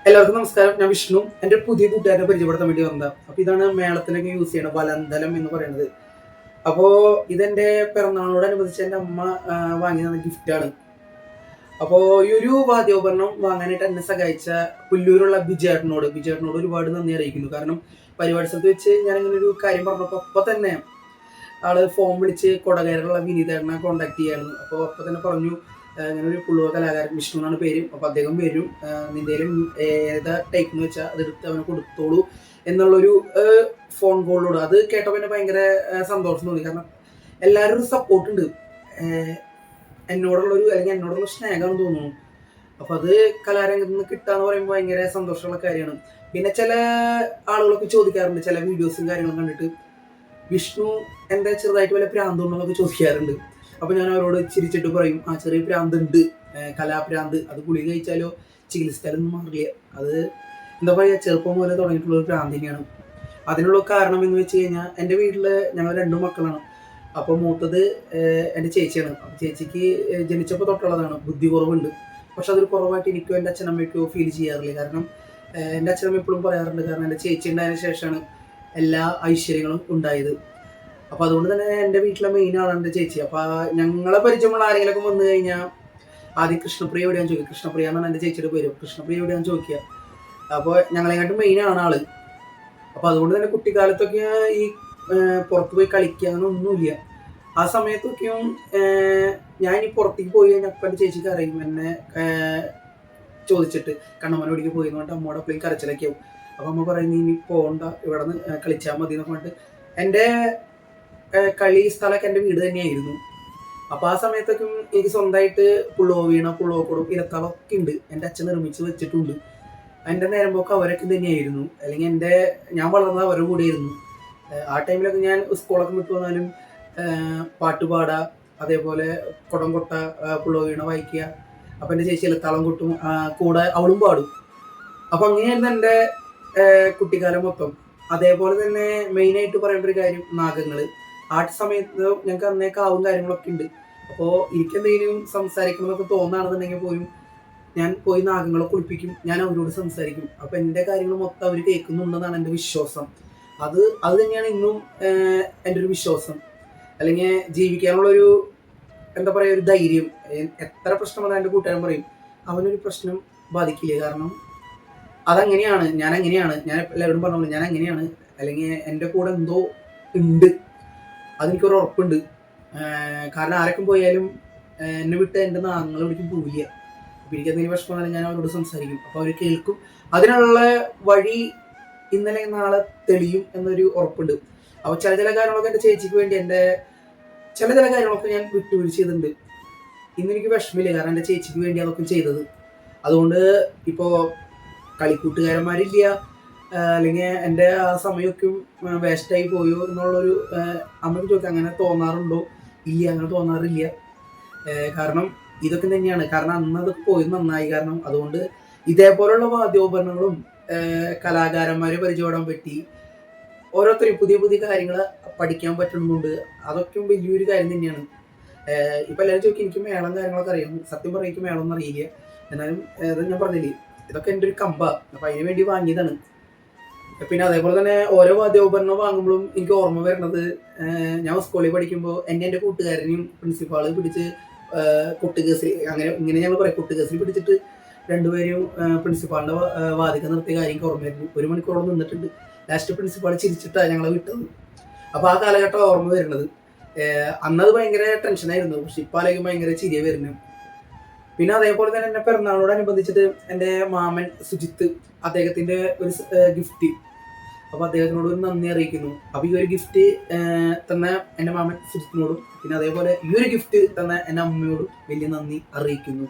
എല്ലാവർക്കും നമസ്കാരം. ഞാൻ വിഷ്ണു. എൻ്റെ പുതിയ കൂട്ടുകാരനെ പരിചയപ്പെടുത്താൻ വേണ്ടി വന്നതാണ്. അപ്പോൾ ഇതാണ് മേളത്തിലൊക്കെ യൂസ് ചെയ്യണ വലന്തലം എന്ന് പറയുന്നത്. അപ്പോൾ ഇതെൻ്റെ പിറന്നാളോടനുബന്ധിച്ച് എൻ്റെ അമ്മ വാങ്ങി തന്ന ഗിഫ്റ്റാണ്. അപ്പോൾ ഈ ഒരു വാദ്യോപകരണം വാങ്ങാനായിട്ട് എന്നെ സഹായിച്ച പുല്ലൂരുള്ള ബിജേട്ടനോട് ഒരുപാട് നന്ദി അറിയിക്കുന്നു. കാരണം പരിപാടി സ്ഥലത്ത് വെച്ച് ഞാനിങ്ങനെ ഒരു കാര്യം പറഞ്ഞപ്പോൾ അപ്പോൾ തന്നെ ആള് ഫോൺ വിളിച്ച് കൊടകരയിലുള്ള വിനീതേട്ടനെ കോൺടാക്ട് ചെയ്യായിരുന്നു. അപ്പോൾ അപ്പോൾ തന്നെ പറഞ്ഞു, അങ്ങനെ ഒരു പുള്ളുവ കലാകാരൻ വിഷ്ണു എന്നാണ് പേര്, അപ്പോൾ അദ്ദേഹം വരും, നിന്തേലും ഏതാ ടൈപ്പ് എന്ന് വെച്ചാൽ അതെടുത്ത് അവന് കൊടുത്തോളൂ എന്നുള്ളൊരു ഫോൺ കോളിലൂടെ. അത് കേട്ടപ്പോൾ എന്നെ ഭയങ്കര സന്തോഷം തോന്നി. കാരണം എല്ലാവരും ഒരു സപ്പോർട്ട് ഉണ്ട്, എന്നോടുള്ളൊരു അല്ലെങ്കിൽ എന്നോടുള്ള സ്നേഹമാണെന്ന് തോന്നുന്നു. അപ്പോൾ അത് കലാരംഗത്ത് നിന്ന് കിട്ടാന്ന് പറയുമ്പോൾ ഭയങ്കര സന്തോഷമുള്ള കാര്യമാണ്. പിന്നെ ചില ആളുകളൊക്കെ ചോദിക്കാറുണ്ട്, ചില വീഡിയോസും കാര്യങ്ങളും കണ്ടിട്ട്, വിഷ്ണു എന്താ ചെറുതായിട്ട് വല്ല പ്രാന്തമുണ്ടെന്നൊക്കെ ചോദിക്കാറുണ്ട്. അപ്പോൾ ഞാൻ അവരോട് ചിരിച്ചിട്ട് പറയും, ആ ചെറിയ പ്രാന്തുണ്ട്, കലാപ്രാന്ത്. അത് ഗുളിക കഴിച്ചാലോ ചികിത്സിച്ചാലൊന്നും മാറില്ല. അത് എന്താ പറയുക, ചെറുപ്പം പോലെ തുടങ്ങിയിട്ടുള്ള ഒരു പ്രാന്ത് തന്നെയാണ്. അതിനുള്ള കാരണം എന്ന് വെച്ച് കഴിഞ്ഞാൽ, എൻ്റെ വീട്ടിൽ ഞങ്ങൾ 2 മക്കളാണ്. അപ്പോൾ മൂത്തത് എൻ്റെ ചേച്ചിയാണ്. അപ്പോൾ ചേച്ചിക്ക് ജനിച്ചപ്പോൾ തൊട്ടുള്ളതാണ്, ബുദ്ധി കുറവുണ്ട്. പക്ഷെ അതൊരു കുറവായിട്ട് എനിക്കോ എൻ്റെ അച്ഛനമ്മയ്ക്കോ ഫീൽ ചെയ്യാറില്ല. കാരണം എൻ്റെ അച്ഛനമ്മ എപ്പോഴും പറയാറുണ്ട്, കാരണം എൻ്റെ ചേച്ചി ഉണ്ടായതിനു ശേഷമാണ് എല്ലാ ഐശ്വര്യങ്ങളും ഉണ്ടായത്. അപ്പോൾ അതുകൊണ്ട് തന്നെ എൻ്റെ വീട്ടിലെ മെയിൻ ആളാണ് എൻ്റെ ചേച്ചി. അപ്പോൾ ഞങ്ങളെ പരിചയമുള്ള ആരെങ്കിലുമൊക്കെ വന്നു കഴിഞ്ഞാൽ ആദ്യം കൃഷ്ണപ്രിയ എവിടെയാണെന്ന് ചോദിക്കുക. കൃഷ്ണപ്രിയ എന്നാണ് എൻ്റെ ചേച്ചിയുടെ പേര്. കൃഷ്ണപ്രിയ എവിടെയാണെന്ന് ചോദിക്കുക. അപ്പോൾ ഞങ്ങളെക്കാട്ടും മെയിൻ ആണ് ആള്. അപ്പോൾ അതുകൊണ്ട് തന്നെ കുട്ടിക്കാലത്തൊക്കെ ഈ പുറത്ത് പോയി കളിക്കുക അങ്ങനെ ഒന്നുമില്ല. ആ സമയത്തൊക്കെയും ഞാൻ ഈ പുറത്തേക്ക് പോയി കഴിഞ്ഞാൽ അപ്പം എൻ്റെ ചേച്ചിക്ക് അറിയും എന്നെ ചോദിച്ചിട്ട്, കണ്ണമ്മനെ ഒടിക്ക് പോയി എന്ന് പറഞ്ഞിട്ട് അമ്മോടെ എപ്പോഴും കരച്ചിലൊക്കെ ആവും. അപ്പോൾ അമ്മ പറയുന്നത്, ഇനി പോകണ്ട, ഇവിടെ നിന്ന് കളിച്ചാൽ മതി എന്നൊക്കെ പറഞ്ഞിട്ട്. എൻ്റെ കളി സ്ഥലമൊക്കെ എൻ്റെ വീട് തന്നെയായിരുന്നു. അപ്പോൾ ആ സമയത്തൊക്കെ എനിക്ക് സ്വന്തമായിട്ട് പുള്ളോക്കോടും ഇരത്താളൊക്കെ ഉണ്ട്, എൻ്റെ അച്ഛൻ നിർമ്മിച്ച് വെച്ചിട്ടുണ്ട്. എൻ്റെ നേരമ്പോക്ക് അവരൊക്കെ തന്നെയായിരുന്നു, അല്ലെങ്കിൽ ഞാൻ വളർന്നത് അവരുടെ കൂടെയായിരുന്നു. ആ ടൈമിലൊക്കെ ഞാൻ സ്കൂളൊക്കെ വിട്ടു വന്നാലും പാട്ടുപാടുക, അതേപോലെ കുടം കൊട്ട, പുള്ളോവീണ വായിക്കുക. അപ്പം എൻ്റെ ചേച്ചി ഇലത്താളം കൊട്ടും, കൂടെ അവളും പാടും. അപ്പം അങ്ങനെയായിരുന്നു എൻ്റെ കുട്ടിക്കാലം മൊത്തം. അതേപോലെ തന്നെ മെയിനായിട്ട് പറയേണ്ട ഒരു കാര്യം, നാഗങ്ങൾ. ആ സമയത്ത് ഞങ്ങൾക്ക് അന്നേ കാവും കാര്യങ്ങളൊക്കെ ഉണ്ട്. അപ്പോൾ എനിക്കെന്തെങ്കിലും സംസാരിക്കണമെന്നൊക്കെ തോന്നുകയാണെന്നുണ്ടെങ്കിൽ പോലും ഞാൻ പോയി നാഗങ്ങളെ കുളിപ്പിക്കും, ഞാൻ അവരോട് സംസാരിക്കും. അപ്പോൾ എൻ്റെ കാര്യങ്ങൾ മൊത്തം അവർ കേൾക്കുന്നുണ്ടെന്നാണ് എൻ്റെ വിശ്വാസം. അത് തന്നെയാണ് ഇന്നും എൻ്റെ ഒരു വിശ്വാസം. അല്ലെങ്കിൽ ജീവിക്കാനുള്ളൊരു എന്താ പറയുക, ഒരു ധൈര്യം. എത്ര പ്രശ്നം വന്നാൽ എൻ്റെ കൂട്ടുകാരൻ പറയും, അവനൊരു പ്രശ്നം ബാധിക്കില്ല. കാരണം അതങ്ങനെയാണ്, ഞാൻ എല്ലാവരും പറഞ്ഞോളൂ, ഞാൻ അങ്ങനെയാണ്. അല്ലെങ്കിൽ എൻ്റെ കൂടെ എന്തോ ഉണ്ട്, അതെനിക്കൊരു ഉറപ്പുണ്ട്. കാരണം ആരൊക്കെ പോയാലും എന്നെ വിട്ട് എൻ്റെ നാഗങ്ങൾ ഒരിക്കലും പോവില്ല. അപ്പോൾ എനിക്കെന്തെങ്കിലും വിഷമം വന്നാലും ഞാൻ അവരോട് സംസാരിക്കും, അപ്പോൾ അവർ കേൾക്കും. അതിനുള്ള വഴി ഇന്നലെ നാളെ തെളിയും എന്നൊരു ഉറപ്പുണ്ട്. അപ്പോൾ ചില കാര്യങ്ങളൊക്കെ എൻ്റെ ചേച്ചിക്ക് വേണ്ടി ചില കാര്യങ്ങളൊക്കെ ഞാൻ വിട്ടുവീഴ്ച ചെയ്തിട്ടുണ്ട്. ഇന്നെനിക്ക് വിഷമില്ല, കാരണം എൻ്റെ ചേച്ചിക്ക് വേണ്ടി അതൊക്കെ ചെയ്തത്. അതുകൊണ്ട് ഇപ്പോൾ കളിക്കൂട്ടുകാരന്മാരില്ല, അല്ലെങ്കിൽ എൻ്റെ ആ സമയമൊക്കെ വേസ്റ്റായി പോയോ എന്നുള്ളൊരു അമ്മയ്ക്ക് ചോദിക്കാം, അങ്ങനെ തോന്നാറുണ്ടോ? ഇല്ല, അങ്ങനെ തോന്നാറില്ല. കാരണം ഇതൊക്കെ തന്നെയാണ്. കാരണം അന്ന് അതൊക്കെ പോയി നന്നായി. കാരണം അതുകൊണ്ട് ഇതേപോലുള്ള വാദ്യോപകരണങ്ങളും കലാകാരന്മാരെ പരിചയപ്പെടാൻ പറ്റി, ഓരോരുത്തരും പുതിയ പുതിയ കാര്യങ്ങൾ പഠിക്കാൻ പറ്റുന്നുണ്ട്. അതൊക്കെ വലിയൊരു കാര്യം തന്നെയാണ്. ഇപ്പം എല്ലാവരും ചോദിക്കും, എനിക്ക് മേളം കാര്യങ്ങളൊക്കെ അറിയാം. സത്യം പറയാം, എനിക്ക് മേളം ഒന്നും അറിയില്ല. എന്നാലും ഇത് ഞാൻ പറഞ്ഞില്ലേ, ഇതൊക്കെ എൻ്റെ ഒരു കമ്പാണ്. അപ്പം അതിന് വേണ്ടി വാങ്ങിയതാണ്. പിന്നെ അതേപോലെ തന്നെ ഓരോ വാദ്യോപകരണം വാങ്ങുമ്പോഴും എനിക്ക് ഓർമ്മ വരുന്നത്, ഞാൻ സ്കൂളിൽ പഠിക്കുമ്പോൾ എൻ്റെ കൂട്ടുകാരനെയും പ്രിൻസിപ്പാള് പിടിച്ച് കൊട്ടുകേസിൽ, ഇങ്ങനെ ഞങ്ങൾ പറയും, കൊട്ടുകേസിൽ പിടിച്ചിട്ട് രണ്ടുപേരും പ്രിൻസിപ്പാളിൻ്റെ വാദിക്കാൻ നിർത്തിയ കാര്യം എനിക്ക് ഓർമ്മയായിരുന്നു. 1 മണിക്കൂറോളം നിന്നിട്ടുണ്ട്. ലാസ്റ്റ് പ്രിൻസിപ്പാൾ ചിരിച്ചിട്ടാണ് ഞങ്ങളെ വിട്ടത്. അപ്പോൾ ആ കാലഘട്ടം ഓർമ്മ വരുന്നത്. അന്നത് ഭയങ്കര ടെൻഷനായിരുന്നു, പക്ഷെ ഇപ്പോൾ അല്ലെങ്കിൽ ഭയങ്കര ചിരിയ വരുന്നു. പിന്നെ അതേപോലെ തന്നെ എൻ്റെ പിറന്നാളോടനുബന്ധിച്ചിട്ട് എൻ്റെ മാമൻ സുജിത്ത്, അദ്ദേഹത്തിൻ്റെ ഒരു ഗിഫ്റ്റ്. അപ്പോൾ അദ്ദേഹത്തിനോട് ഒരു നന്ദി അറിയിക്കുന്നു. അപ്പോൾ ഈ ഒരു ഗിഫ്റ്റ് തന്ന എൻ്റെ മാമൻ സുജിത്തിനോടും, പിന്നെ അതേപോലെ ഈ ഒരു ഗിഫ്റ്റ് തന്ന എൻ്റെ അമ്മയോടും വലിയ നന്ദി അറിയിക്കുന്നു.